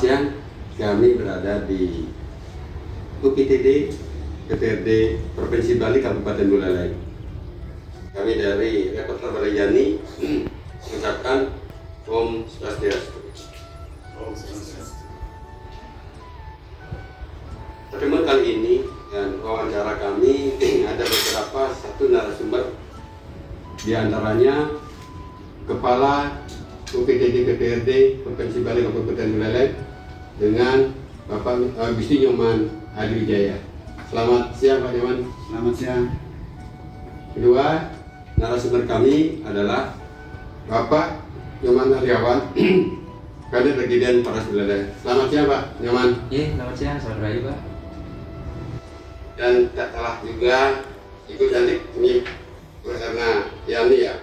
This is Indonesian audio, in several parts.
siang, kami berada di UPTD PPRD Provinsi Bali Kabupaten Buleleng. Kami dari Repertoire Balayani mengucapkan Om Swastiastu. Pertemuan kali ini dan wawancara kami ada beberapa narasumber, di antaranya Kepala UPTD PPRD Provinsi Bali Kabupaten Buleleng dengan Bapak Gusti Nyoman Adiwijaya. Selamat siang Pak Nyoman. Selamat siang. Kedua narasumber kami adalah Bapak Nyoman Aryawan, Kader Presiden Polres Buleleng. Selamat siang Pak Nyoman. Iya, selamat siang, selamat pagi Pak. Dan tak kalah juga ikut cantik ini karena Yani ya,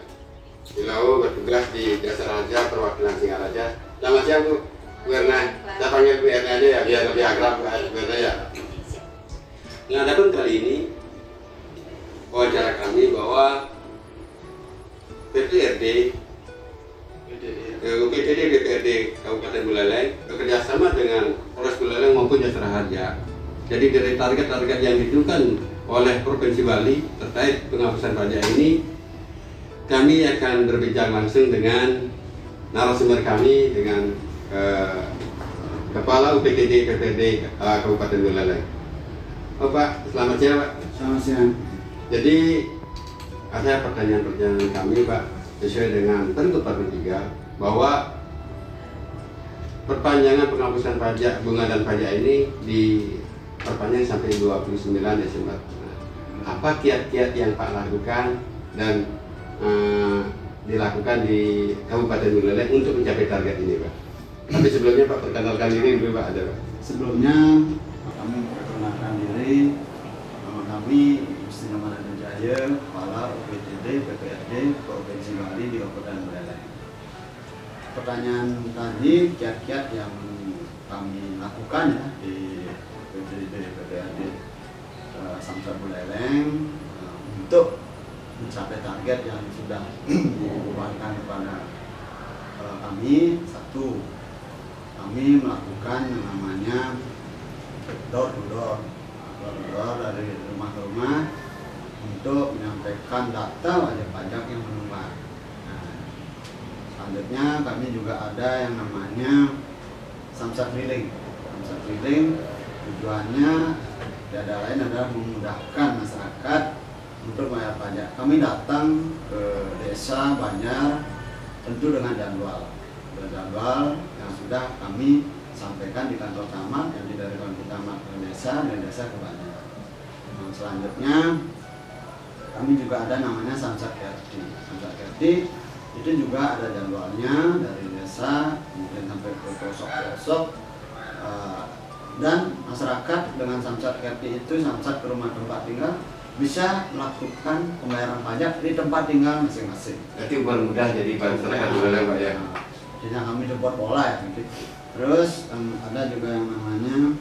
beliau bertugas di Jasa Raja Perwakilan Singaraja. Selamat siang Bu Erna. Saya panggil Bu Erna aja ya, biar lebih akrab Bu Erna ya. Nah, adapun kali ini wawancara kami bahwa PPRD UPTD PPRD Kabupaten Buleleng bekerjasama dengan Polres Buleleng maupun Jasa Raja. Jadi dari target-target yang ditentukan oleh Provinsi Bali terkait penghapusan pajak ini, kami akan berbincang langsung dengan narasumber kami, dengan Kepala UPTD PPRD Kabupaten Buleleng. Pak, selamat siang Pak. Selamat siang. Jadi ada pertanyaan-pertanyaan kami Pak, sesuai dengan Pergub 43 bahwa perpanjangan penghapusan pajak bunga dan pajak ini diperpanjang sampai 29 Desember. Nah, apa kiat-kiat yang Pak lakukan dan dilakukan di Kabupaten Buleleng untuk mencapai target ini Pak? Tapi sebelumnya Pak, perkenalkan diri dulu Pak, ada Pak. Sebelumnya kami memperkenalkan diri. Nama kami Gusti Nyoman Adiwijaya, Kepala UPTD PPRD Provinsi Bali di Kabupaten Buleleng. Pertanyaan tadi, kiat-kiat yang kami lakukan ya di UPTD PPRD Samsat Buleleng untuk mencapai target yang sudah dibebankan kepada kami. Satu, kami melakukan yang namanya door to door dari rumah ke rumah untuk menyampaikan data wajib pajak yang menunggak. Nah, selanjutnya kami juga ada yang namanya Samsat Keliling. Samsat Keliling tujuannya tidak lain adalah memudahkan masyarakat untuk bayar pajak. Kami datang ke desa Banjar tentu dengan jadwal yang sudah kami sampaikan di kantor camat, yang dari kantor camat ke desa dan desa ke Banjar. Nah, selanjutnya kami juga ada namanya Samsat Kerti. Samsat Kerti itu juga ada jadwalnya dari desa mungkin sampai ke pelosok-pelosok, dan masyarakat dengan Samsat Kerti itu samsat ke rumah tempat tinggal bisa melakukan pembayaran pajak di tempat tinggal masing-masing. Jadi mudah jadi masyarakat Buleleng Pak ya. Jadi kami buat pola ya gitu. Terus ada juga yang namanya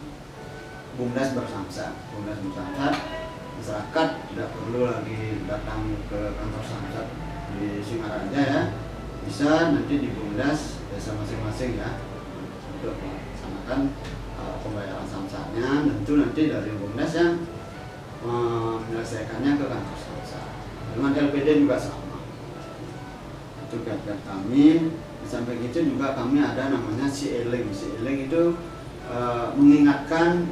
BUMDes bersamsat. BUMDes bersamsat, masyarakat tidak perlu lagi datang ke kantor samsat di Singaraja ya, bisa nanti di BUMDes desa masing-masing ya untuk melaksanakan pembayaran samsatnya. Tentu nanti dari BUMDes yang menyelesaikannya ke kantor samsat. Dengan LPD juga sama. Itu kiat-kiat kami. Sampai gitu juga kami ada namanya CE-Link. CE-Link itu mengingatkan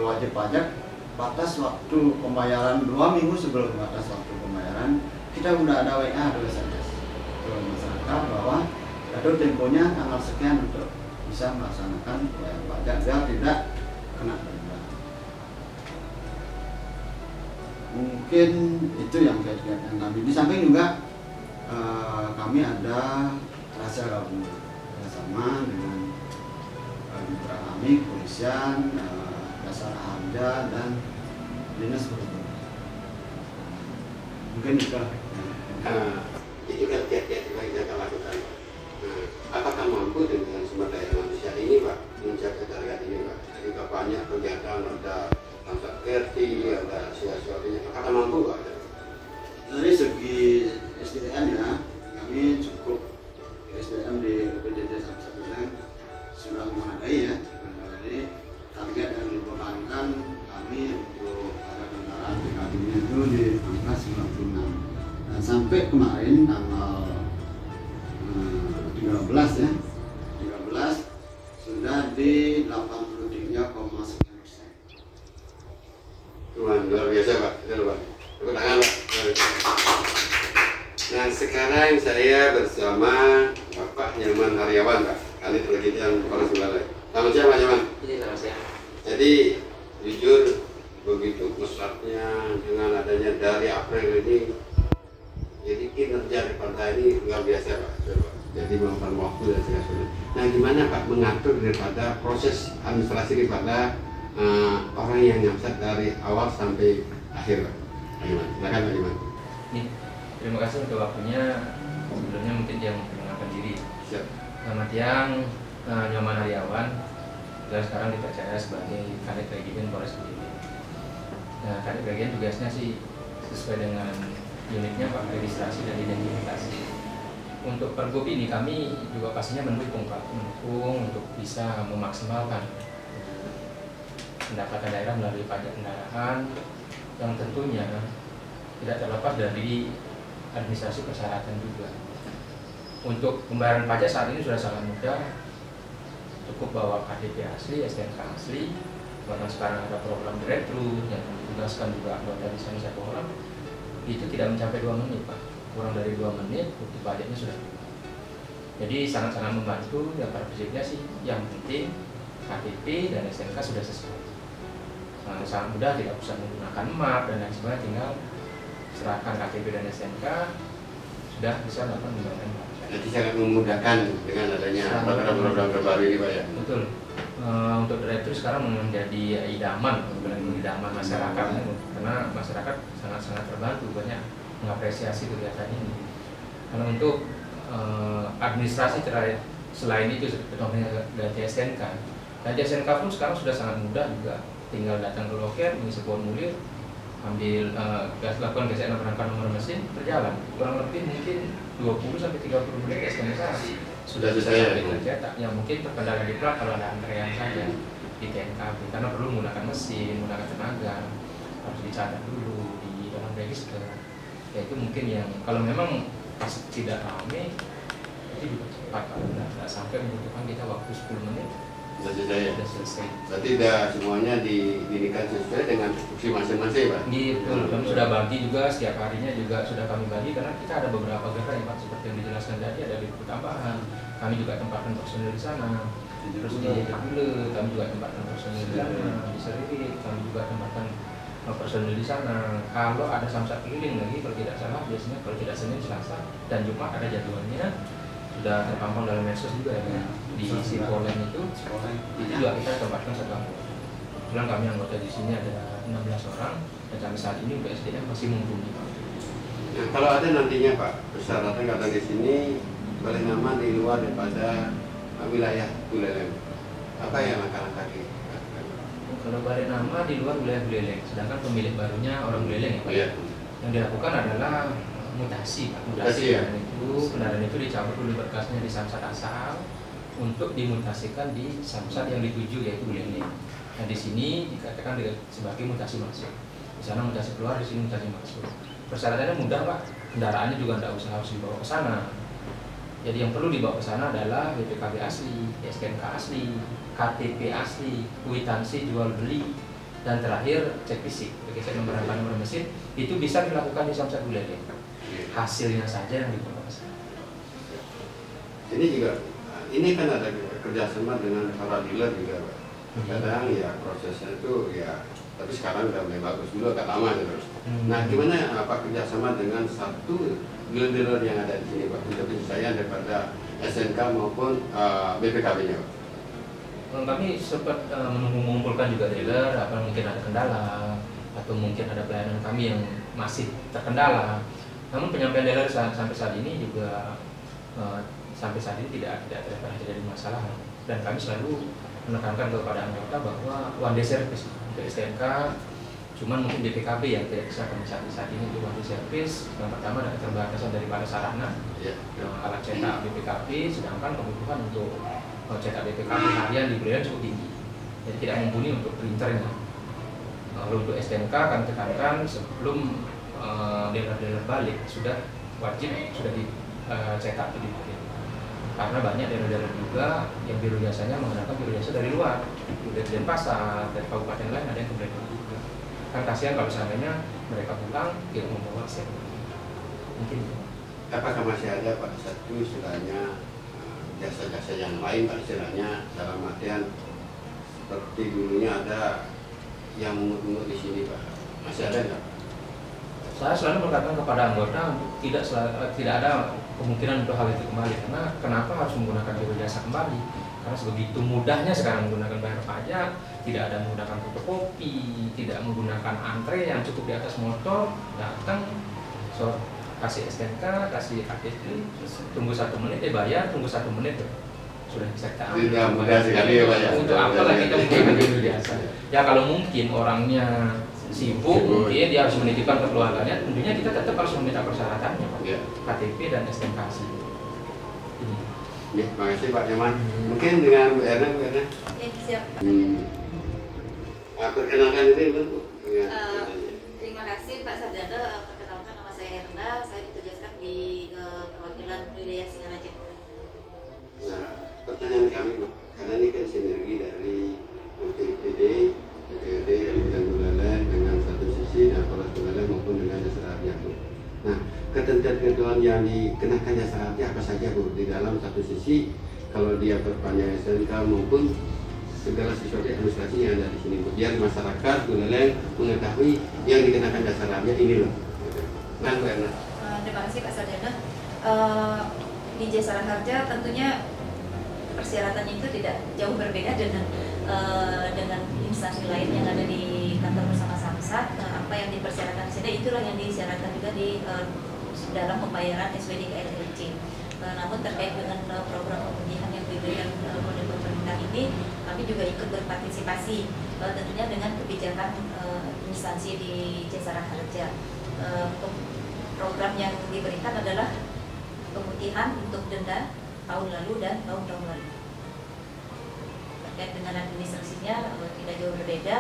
wajib pajak batas waktu pembayaran 2 minggu sebelum batas waktu pembayaran. Kita sudah ada WA atau SMS ke masyarakat bahwa jatuh temponya tanggal sekian untuk bisa melaksanakan pembayaran pajak biar tidak kena denda. Mungkin itu yang kiat-kiat yang kami. Di samping juga kami ada rahasia gabungan bersama dengan mitra kami, kepolisian, jasa harja dan dinas perhubungan. Mungkin itu. Itu kan kiat-kiat yang kita lakukan. Apakah mampu dengan sumber daya manusia ini Pak mencapai target ini Pak? Jadi banyak kegiatan, ada Samsat Kerti, ada sesuatunya. Apakah mampu Pak? Dari segi SDM ya, kami cukup SDM di UPTD Samsat Buleleng sudah memadai ya. 1996. Dan sampai kemarin tanggal 13 ya, 13 sudah di 83,9%. Luar biasa Pak, itu Pak. Tepuk tangan Pak. Nah sekarang saya bersama Bapak Nyaman Haryawan Pak, Kanit Regional Polres Buleleng. Selamat siang Pak Nyaman. Ini selamat siang. Jadi jujur begitu pesatnya dengan adanya dari April ini, jadi kinerja di partai ini luar biasa Pak. Jadi memakan waktu dan segala sesuatu. Nah gimana Pak mengatur daripada proses administrasi daripada orang yang nyamsat dari awal sampai akhir Pak? Bagaimana? Silakan Pak Iman. Terima kasih untuk waktunya. Sebelumnya mungkin dia memperkenalkan diri. Siap. Selamat siang, Nyaman Haryawan. Dan sekarang dipercaya sebagai Kadek Region Polres Buleleng. Nah, Kadek Region tugasnya sih sesuai dengan unitnya Pak, registrasi dan identifikasi. Untuk pergub ini kami juga pastinya mendukung Pak, mendukung untuk bisa memaksimalkan pendapatan daerah melalui pajak kendaraan yang tentunya tidak terlepas dari administrasi persyaratan juga. Untuk pembayaran pajak saat ini sudah sangat mudah, cukup bawa KTP asli, STNK asli, bahkan sekarang ada program drive-thru yang ditugaskan juga anggota di sana 1 orang, itu tidak mencapai 2 menit Pak, kurang dari 2 menit bukti pajaknya sudah keluar. Jadi sangat-sangat membantu dan pada prinsipnya sih yang penting KTP dan STNK sudah sesuai. Sangat mudah, tidak usah menggunakan map dan lain sebagainya, tinggal serahkan KTP dan STNK sudah bisa melakukan pembayaran pajak. Jadi sangat memudahkan dengan adanya program-program terbaru ini Pak ya. Betul. Untuk drive-thru sekarang menjadi idaman masyarakat, karena masyarakat sangat-sangat terbantu, banyak mengapresiasi kegiatan ini. Karena untuk administrasi terkait selain itu contohnya ganti STNK, ganti STNK pun sekarang sudah sangat mudah juga, tinggal datang ke loket, mengisi formulir, ambil lakukan gesekan perangkat nomor mesin, berjalan kurang lebih mungkin 20-30 menit STNK sudah bisa dicetak. Yang mungkin terkendala di plat kalau ada antrean saja di TNKB, karena perlu menggunakan mesin, menggunakan tenaga, harus dicatat dulu di dalam register. Ya itu mungkin yang kalau memang tidak ramai itu juga cepat, kalau tidak sampai membutuhkan kita waktu 10 menit sudah selesai. Berarti sudah semuanya didirikan sesuai dengan fungsi masing-masing Pak? Gitu, kami sudah bagi juga, setiap harinya juga sudah kami bagi, karena kita ada beberapa gerai Pak, seperti yang dijelaskan tadi, ada libur tambahan, kami juga tempatkan personil di sana. Terus di Jepule kami juga tempatkan personil di sana, di Serit kami juga tempatkan personil di sana. Kalau ada samsat keliling lagi, kalau tidak salah biasanya kalau tidak Senin, Selasa dan Jumat ada jadwalnya, sudah terpampang dalam medsos juga ya, di Sipoleng itu juga kita tempatkan 1 anggota. Kebetulan kami anggota di sini ada 16 orang dan sampai saat ini untuk SDM masih mumpuni Pak. Nah, kalau ada nantinya Pak persyaratan kata di sini boleh nama di luar daripada wilayah Buleleng, apa yang langkah-langkah Kalau balik nama di luar wilayah Buleleng, sedangkan pemilik barunya orang Buleleng ya Pak. Iya. Yang dilakukan adalah mutasi Pak. Mutasi ya? kendaraan itu dicabut dulu berkasnya di samsat asal untuk dimutasikan di samsat yang dituju yaitu Buleleng. Nah di sini dikatakan sebagai mutasi masuk. Di sana mutasi keluar, di sini mutasi masuk. Persyaratannya mudah Pak. Kendaraannya juga tidak usah harus dibawa ke sana. Jadi yang perlu dibawa ke sana adalah BPKB asli, STNK asli, KTP asli, kwitansi jual beli, dan terakhir cek fisik, cek nomor mesin. Itu bisa dilakukan di samsat Buleleng. Hasilnya saja yang dibawa ke sana. Ini juga, ini kan ada kerjasama dengan para dealer juga Pak. Kadang ya prosesnya itu ya, tapi sekarang udah mulai bagus, dulu agak lama terus. Nah gimana apa kerjasama dengan satu dealer-dealer yang ada di sini Pak, untuk penyelesaian daripada SNK maupun BPKB-nya Pak? Kami sempat mengumpulkan juga dealer, apa mungkin ada kendala atau mungkin ada pelayanan kami yang masih terkendala. Namun penyampaian dealer sampai saat ini juga sampai saat ini tidak pernah terjadi masalah, dan kami selalu menekankan kepada anggota bahwa one day service untuk STNK, cuman mungkin BPKB yang tidak bisa kami saat ini untuk one day service. Yang pertama ada keterbatasan daripada sarana, alat cetak BPKB, sedangkan kebutuhan untuk cetak BPKB harian di Buleleng cukup tinggi, jadi tidak mumpuni untuk printernya. Lalu untuk STNK kami tekankan sebelum dealer-dealer balik sudah wajib sudah dicetak di BPKB. Karena banyak dealer-dealer juga yang biro jasanya menggunakan biro jasa dari luar, dari Denpasar, dari kabupaten lain ada yang ke Brebes juga. Kan kasihan kalau seandainya mereka pulang tidak membawa SIM. Mungkin itu. Apakah masih ada Pak satu istilahnya jasa-jasa yang lain Pak istilahnya dalam artian seperti dulunya ada yang mungut-mungut di sini Pak, masih ada nggak? Saya selalu mengatakan kepada anggota tidak ada kemungkinan untuk hal itu kembali, karena kenapa harus menggunakan biro jasa kembali? Karena sebegitu mudahnya sekarang menggunakan bayar pajak, tidak ada menggunakan fotokopi, tidak menggunakan antre yang cukup di atas motor, datang, kasih STNK, kasih KTP, tunggu 1 menit, bayar, tunggu 1 menit, sudah bisa kita ambil. Tidak mudah sekali ya Pak ya. Untuk apa lagi kita menggunakan biro jasa? Ya kalau mungkin orangnya sibuk, mungkin dia harus menitipkan ke keluarganya, tentunya kita tetap harus meminta persyaratannya Pak, Ya. KTP dan STNK. Ya, terima kasih Pak Nyaman. Mungkin dengan Bu Erna. Ya, siap. Perkenalkan diri Bu. Terima kasih Pak Sarjana. Perkenalkan, nama saya Erna. Saya ditugaskan di perwakilan wilayah Singaraja. Nah, pertanyaan kami Bu, karena ini kan sinergi dari UTPD, DPRD, Kabupaten Buleleng dengan satu sisi dan Polres Buleleng maupun dengan jasa harja Bu. Nah, ketentuan-ketentuan yang dikenakan jasa harja apa saja Bu? Di dalam satu sisi, kalau dia perpanjang STNK maupun segala sesuatu administrasi yang ada di sini Bu. Biar masyarakat Buleleng mengetahui yang dikenakan jasa harja ini loh. Nah, Bu Erna. Terima kasih Pak Sarjana. Di jasa harja tentunya persyaratannya itu tidak jauh berbeda dengan instansi lain yang ada di kantor bersama Samsat. Apa yang dipersyaratkan di sini itulah yang disyaratkan juga di dalam pembayaran SWD KLLC. Namun terkait dengan program pemulihan yang diberikan oleh pemerintah ini, kami juga ikut berpartisipasi tentunya dengan kebijakan instansi di jasa harja. Program yang diberikan adalah pemutihan untuk denda tahun lalu dan tahun-tahun lalu. Terkait dengan administrasinya tidak jauh berbeda,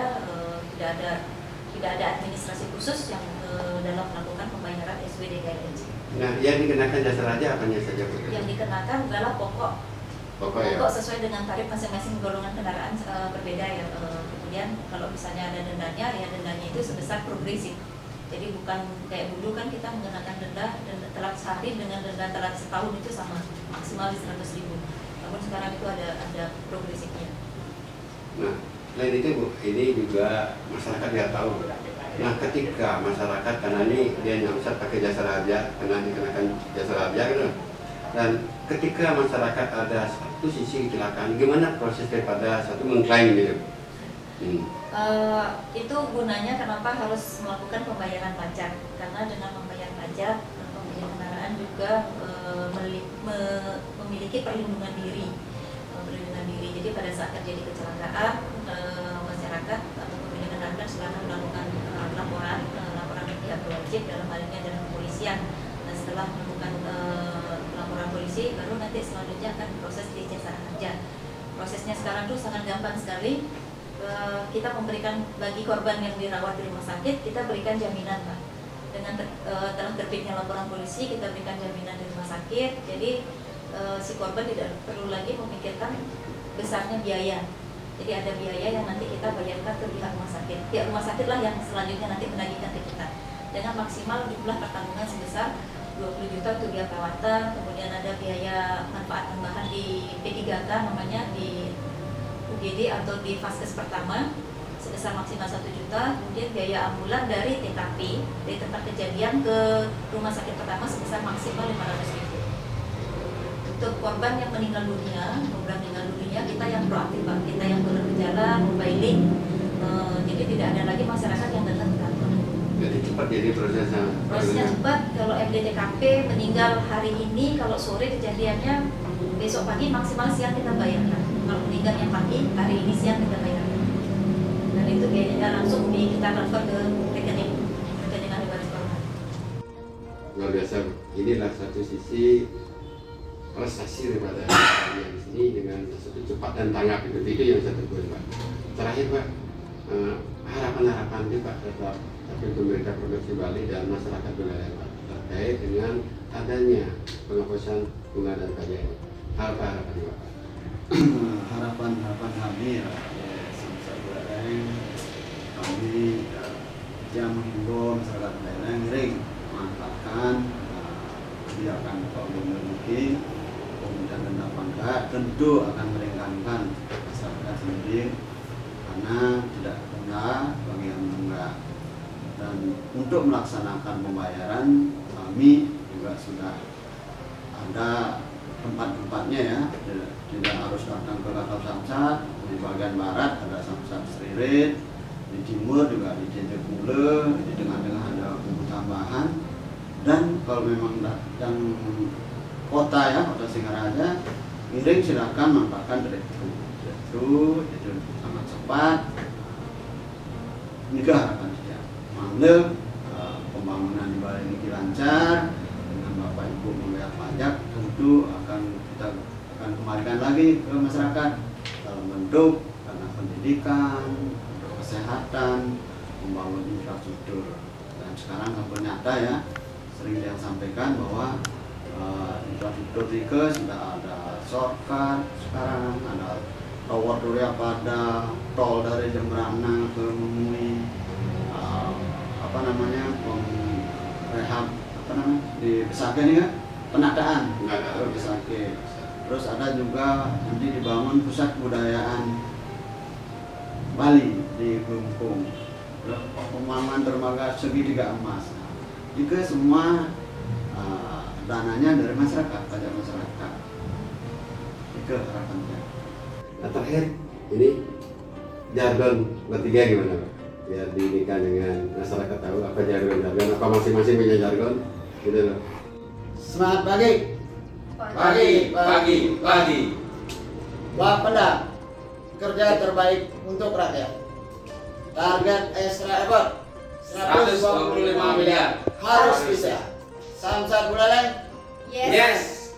tidak ada administrasi khusus yang dalam melakukan pembayaran SWD KLLC. Nah, yang dikenakan jasa harja apanya saja Bu? Yang dikenakan adalah pokok Ya. sesuai dengan tarif masing-masing golongan kendaraan berbeda ya. Kemudian kalau misalnya ada dendanya, ya dendanya itu sebesar progresif. Jadi bukan kayak dulu kan kita mengenakan denda telat sehari dengan denda telat setahun itu sama, maksimal di 100.000. Namun sekarang itu ada progresifnya. Nah, selain itu Bu, ini juga masyarakat nggak tahu. Nah, ketika masyarakat, karena ini dia nyamsat pakai jasa harja, karena dikenakan jasa harja gitu. Dan ketika masyarakat ada satu sisi kecelakaan, gimana proses daripada satu mengklaim gitu? Itu gunanya kenapa harus melakukan pembayaran pajak, karena dengan membayar pajak pemilik kendaraan juga memiliki perlindungan diri. Jadi pada saat terjadi kecelakaan, masyarakat atau pemilik kendaraan silakan melakukan laporan ke pihak berwajib, dalam hal ini adalah kepolisian. Nah, setelah melakukan laporan polisi, baru nanti selanjutnya akan proses di jasa harja. Prosesnya sekarang tuh sangat gampang sekali. Kita memberikan bagi korban yang dirawat di rumah sakit, kita berikan jaminan Pak. Dengan telah terbitnya laporan polisi, kita berikan jaminan di rumah sakit. Jadi si korban tidak perlu lagi memikirkan besarnya biaya. Jadi ada biaya yang nanti kita bayarkan ke pihak rumah sakit. Pihak rumah sakit lah yang selanjutnya nanti menagihkan ke kita. Dengan maksimal jumlah pertanggungan sebesar 20 juta untuk biaya perawatan. Kemudian ada biaya manfaat tambahan di P3K namanya, di UGD atau di vaskes pertama sebesar maksimal 1 juta. Kemudian biaya ambulan dari TKP, dari tempat kejadian ke rumah sakit pertama sebesar maksimal 500.000. Untuk korban yang meninggal dunia, program meninggal dunia kita yang proaktif Pak, kita yang turun ke jalan, mobiling. Jadi tidak ada lagi masyarakat yang datang ke kantor. Jadi cepat jadi prosesnya. Prosesnya cepat. Kalau FDTKP meninggal hari ini, kalau sore kejadiannya, besok pagi maksimal siang kita bayarkan. Kalau meninggalnya pagi, hari ini siang kita bayarkan. Dan itu biayanya langsung kita transfer ke rekening ahli waris korban. Luar biasa. Inilah satu sisi prestasi daripada yang di sini dengan sesuatu cepat dan tanggap itu yang satu poin Pak. Terakhir Pak, harapan-harapan itu Pak terhadap pemerintah Provinsi Bali dan masyarakat wilayah terkait dengan adanya penghapusan bunga dan pajak ini. Apa harapan Bapak? Harapan kami ya, Samsat Buleleng, kami yang menghimbau masyarakat Buleleng ring memanfaatkan kebijakan Pak Gubernur Muki, kemudian denda pangkat tentu akan meringankan masyarakat sendiri karena tidak denda bagi yang menunggak. Dan untuk melaksanakan pembayaran kami juga sudah ada tempat-tempatnya ya, tidak harus datang ke kantor Samsat. Di bagian barat ada Samsat Stririt, di timur juga di Jenjek Mule, di tengah-tengah ada buku tambahan. Dan kalau memang datang kota ya, kota Singaraja, ngiring silakan manfaatkan drive-thru, itu sangat cepat. Ini harapan saya. Mana pembangunan di Bali ini lancar, dengan Bapak Ibu membayar pajak, tentu kita akan kembalikan lagi ke masyarakat dalam bentuk karena pendidikan, untuk kesehatan, membangun infrastruktur. Dan sekarang sampai nyata ya, sering saya sampaikan bahwa infrastruktur juga sudah ada shortcut sekarang, ada tower Surya Pada, tol dari Jembrana ke Memui, rehab di Besake nih kan, penataan di Besake. Terus ada juga nanti dibangun pusat budayaan Bali di Kelungkung, pembangunan dermaga segitiga emas. Juga semua dananya dari masyarakat, pajak masyarakat. Itu harapannya. Nah, terakhir ini jargon bertiga gimana Pak? Biar diinikan dengan masyarakat tahu apa jargon, apa masing-masing punya jargon gitu loh. Semangat pagi. Pagi. Bapeda, kerja terbaik untuk rakyat. Target SRF 125 miliar harus bisa. Samsat Buleleng. Yes.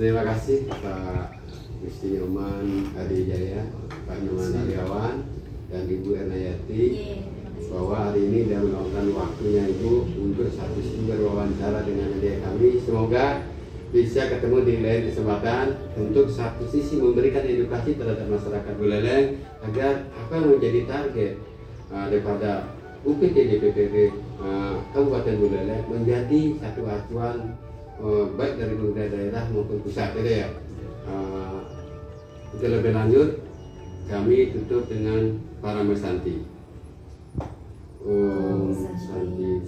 Terima kasih Pak Gusti Nyoman Adi Jaya, Pak Nyoman Aryawan, dan Ibu Ernayati bahwa hari ini sudah meluangkan waktunya Ibu untuk satu sumber wawancara dengan media kami. Semoga bisa ketemu di lain kesempatan untuk satu sisi memberikan edukasi terhadap masyarakat Buleleng agar apa yang menjadi target daripada UPT DPPD Kabupaten Buleleng menjadi satu acuan baik dari pemerintah daerah maupun pusat gitu ya. Untuk lebih lanjut kami tutup dengan para mesanti. Om Santi.